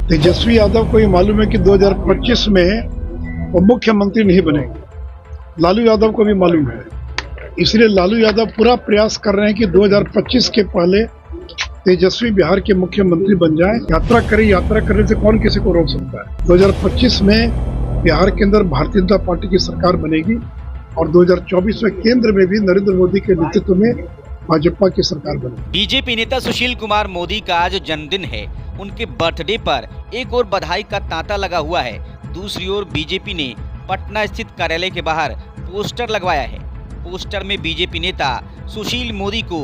तेजस्वी यादव को ये मालूम है कि 2025 में वो मुख्यमंत्री नहीं बनेंगे। लालू यादव को भी मालूम है, इसलिए लालू यादव पूरा प्रयास कर रहे हैं कि 2025 के पहले तेजस्वी बिहार के मुख्यमंत्री बन जाएं। यात्रा करें, यात्रा करने से कौन किसी को रोक सकता है। 2025 में बिहार के अंदर भारतीय जनता पार्टी की सरकार बनेगी और 2024 में केंद्र में भी नरेंद्र मोदी के नेतृत्व में भाजपा की सरकार बनेगी। बीजेपी नेता सुशील कुमार मोदी का आज जन्मदिन है। उनके बर्थडे पर एक और बधाई का तांता लगा हुआ है, दूसरी ओर बीजेपी ने पटना स्थित कार्यालय के बाहर पोस्टर लगवाया है। पोस्टर में बीजेपी नेता सुशील मोदी को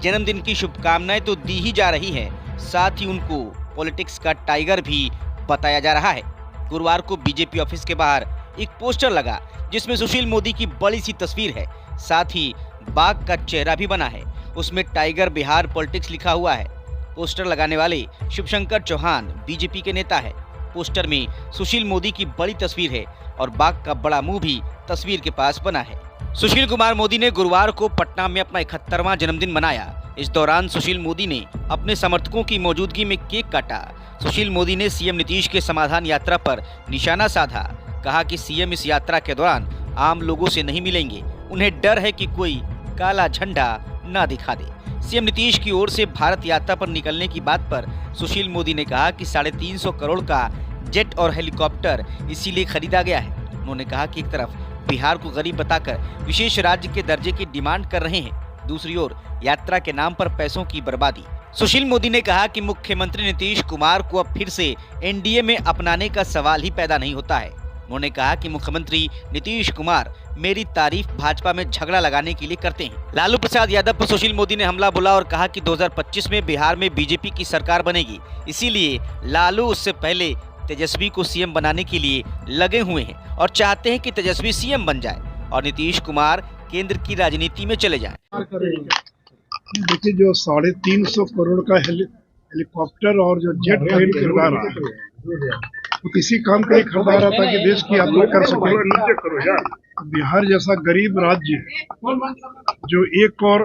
जन्मदिन की शुभकामनाएं तो दी ही जा रही है, साथ ही उनको पॉलिटिक्स का टाइगर भी बताया जा रहा है। गुरुवार को बीजेपी ऑफिस के बाहर एक पोस्टर लगा जिसमें सुशील मोदी की बड़ी सी तस्वीर है, साथ ही बाघ का चेहरा भी बना है। उसमें टाइगर बिहार पॉलिटिक्स लिखा हुआ है। पोस्टर लगाने वाले शिवशंकर चौहान बीजेपी के नेता है। पोस्टर में सुशील मोदी की बड़ी तस्वीर है और बाघ का बड़ा मुंह भी तस्वीर के पास बना है। सुशील कुमार मोदी ने गुरुवार को पटना में अपना 71वां जन्मदिन मनाया। इस दौरान सुशील मोदी ने अपने समर्थकों की मौजूदगी में केक काटा। सुशील मोदी ने सीएम नीतीश के समाधान यात्रा पर निशाना साधा। कहा कि सीएम इस यात्रा के दौरान आम लोगों से नहीं मिलेंगे, उन्हें डर है कि कोई काला झंडा न दिखा दे। सीएम नीतीश की ओर से भारत यात्रा पर निकलने की बात पर सुशील मोदी ने कहा कि 350 करोड़ का जेट और हेलीकॉप्टर इसीलिए खरीदा गया है। उन्होंने कहा कि एक तरफ बिहार को गरीब बताकर विशेष राज्य के दर्जे की डिमांड कर रहे हैं, दूसरी ओर यात्रा के नाम पर पैसों की बर्बादी। सुशील मोदी ने कहा कि मुख्यमंत्री नीतीश कुमार को अब फिर से एनडीए में अपनाने का सवाल ही पैदा नहीं होता है। उन्होंने कहा कि मुख्यमंत्री नीतीश कुमार मेरी तारीफ भाजपा में झगड़ा लगाने के लिए करते हैं। लालू प्रसाद यादव पर सुशील मोदी ने हमला बोला और कहा कि 2025 में बिहार में बीजेपी की सरकार बनेगी, इसीलिए लालू उससे पहले तेजस्वी को सीएम बनाने के लिए लगे हुए हैं और चाहते हैं कि तेजस्वी सीएम बन जाए और नीतीश कुमार केंद्र की राजनीति में चले जाएं। देखिए, जो 350 करोड़ का हेलीकॉप्टर और जो जेट प्लेन खरीदा रहा है, तो किसी काम का एक खरीदा रहा था कि देश की यात्रा कर सके। बिहार जैसा गरीब राज्य जो एक और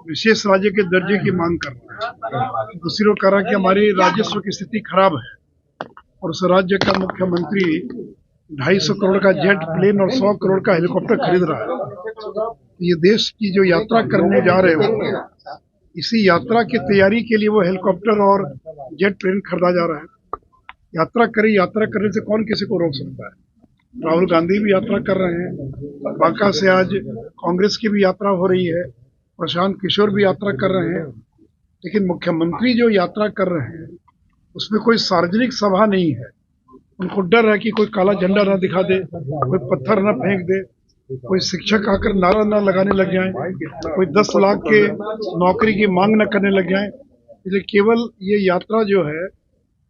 विशेष राज्य के दर्जे की मांग कर रहा है, दूसरी ओर कह रहा है कि हमारी राजस्व की स्थिति खराब है और उस राज्य का मुख्यमंत्री 250 करोड़ का जेट प्लेन और 100 करोड़ का हेलीकॉप्टर खरीद रहा है। ये देश की जो यात्रा करने जा रहे हो, इसी यात्रा की तैयारी के लिए वो हेलीकॉप्टर और जेट प्लेन खरीदा जा रहा है। यात्रा करें, यात्रा करने से कौन किसी को रोक सकता है। राहुल गांधी भी यात्रा कर रहे हैं, बांका से आज कांग्रेस की भी यात्रा हो रही है, प्रशांत किशोर भी यात्रा कर रहे हैं, लेकिन मुख्यमंत्री जो यात्रा कर रहे हैं उसमें कोई सार्वजनिक सभा नहीं है। उनको डर है कि कोई काला झंडा ना दिखा दे, कोई पत्थर ना फेंक दे, कोई शिक्षक आकर नारा ना लगाने लग जाए, कोई 10 लाख के नौकरी की मांग न करने लग जाए। इसलिए केवल ये यात्रा जो है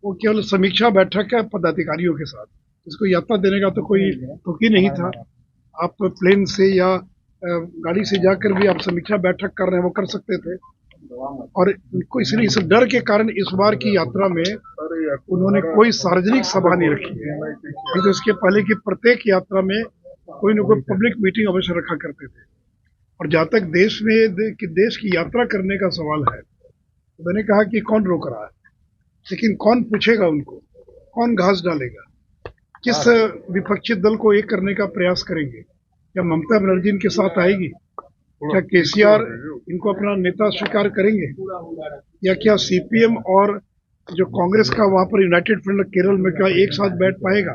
वो केवल समीक्षा बैठक है पदाधिकारियों के साथ। इसको यात्रा देने का तो कोई तुक ही नहीं था। आप प्लेन से या गाड़ी से जाकर भी आप समीक्षा बैठक कर रहे हैं, वो कर सकते थे। और इनको इसलिए इस डर के कारण इस बार की यात्रा में उन्होंने कोई सार्वजनिक सभा नहीं रखी है। नहीं तो इसके पहले की प्रत्येक यात्रा में कोई न कोई पब्लिक मीटिंग अवश्य रखा करते थे। और जहाँ तक देश की यात्रा करने का सवाल है, तो मैंने कहा कि कौन रोक रहा है, लेकिन कौन पूछेगा उनको, कौन घास डालेगा, किस विपक्षी दल को एक करने का प्रयास करेंगे। क्या ममता बनर्जी इनके साथ आएगी? क्या केसीआर इनको अपना नेता स्वीकार करेंगे? या क्या सीपीएम और जो कांग्रेस का वहां पर यूनाइटेड फ्रंट केरल में क्या एक साथ बैठ पाएगा?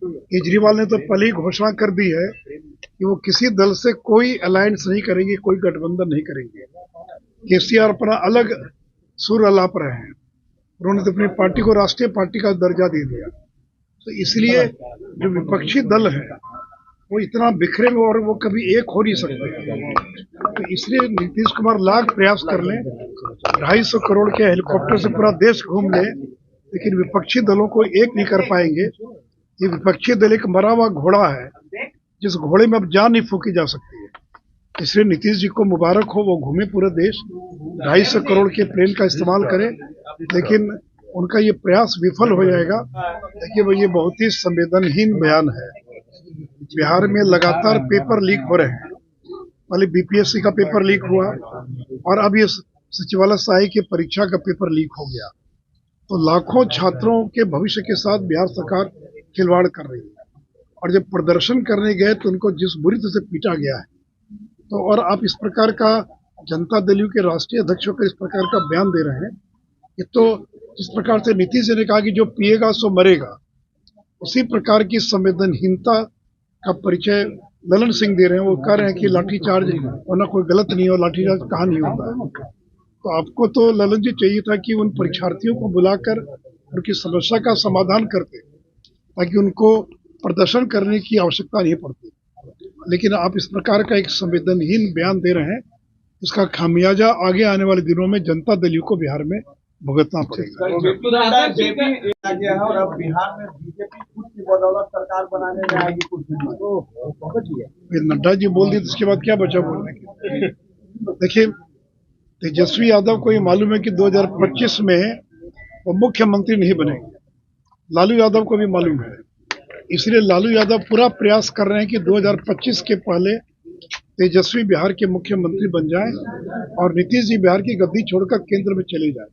केजरीवाल ने तो पहले ही घोषणा कर दी है कि वो किसी दल से कोई अलायंस नहीं करेंगे, कोई गठबंधन नहीं करेंगे। केसीआर अपना अलग सुर अलाप रहे हैं, उन्होंने तो अपनी पार्टी को राष्ट्रीय पार्टी का दर्जा दे दिया। तो इसलिए जो विपक्षी दल है वो इतना बिखरे में और वो कभी एक हो नहीं सकते। तो इसलिए नीतीश कुमार लाख प्रयास कर लें, 250 करोड़ के हेलीकॉप्टर से पूरा देश घूम ले, लेकिन विपक्षी दलों को एक नहीं कर पाएंगे। ये विपक्षी दल एक मरा हुआ घोड़ा है, जिस घोड़े में अब जान नहीं फूकी जा सकती है। इसलिए नीतीश जी को मुबारक हो, वो घूमे पूरे देश, 250 करोड़ के प्लेन का इस्तेमाल करें, लेकिन उनका ये प्रयास विफल हो जाएगा। देखिए, वो ये बहुत ही संवेदनहीन बयान है। बिहार में लगातार पेपर लीक हो रहे हैं। पहले बीपीएससी का पेपर लीक हुआ और अब ये सचिवालय सहायक की परीक्षा का पेपर लीक हो गया। तो लाखों छात्रों के भविष्य के साथ बिहार सरकार खिलवाड़ कर रही है। और जब प्रदर्शन करने गए तो उनको जिस बुरी तरह से पीटा गया है, तो और आप इस प्रकार का जनता दल यू के राष्ट्रीय अध्यक्ष होकर इस प्रकार का बयान दे रहे हैं, ये तो जिस प्रकार से नीतीश जी ने कहा कि जो पिएगा सो मरेगा, उसी प्रकार की संवेदनहीनता का परिचय ललन सिंह दे रहे हैं। वो कह रहे हैं कि लाठीचार्ज होना कोई गलत नहीं है और लाठीचार्ज कहाँ नहीं होता है। तो आपको तो ललन जी चाहिए था कि उन परीक्षार्थियों को बुलाकर उनकी समस्या का समाधान करते, ताकि उनको प्रदर्शन करने की आवश्यकता नहीं पड़ती। लेकिन आप इस प्रकार का एक संवेदनहीन बयान दे रहे हैं, इसका खामियाजा आगे आने वाले दिनों में जनता दल यू को बिहार में भुगतना पड़ेगा। और अब बिहार में बीजेपी खुद की बदौलत सरकार बनाने में आएगी कुछ दिन में। नड्डा जी बोल दिए तो उसके बाद क्या बचा बोलने के। देखिए, तेजस्वी यादव को ये मालूम है कि 2025 में वो मुख्यमंत्री नहीं बनेंगे। लालू यादव को भी मालूम है, इसलिए लालू यादव पूरा प्रयास कर रहे हैं कि 2025 के पहले तेजस्वी बिहार के मुख्यमंत्री बन जाएं और नीतीश जी बिहार की गद्दी छोड़कर केंद्र में चले जाएं।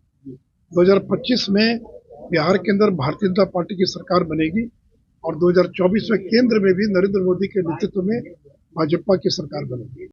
2025 में बिहार के अंदर भारतीय जनता पार्टी की सरकार बनेगी और 2024 में केंद्र में भी नरेंद्र मोदी के नेतृत्व में भाजपा की सरकार बनेगी।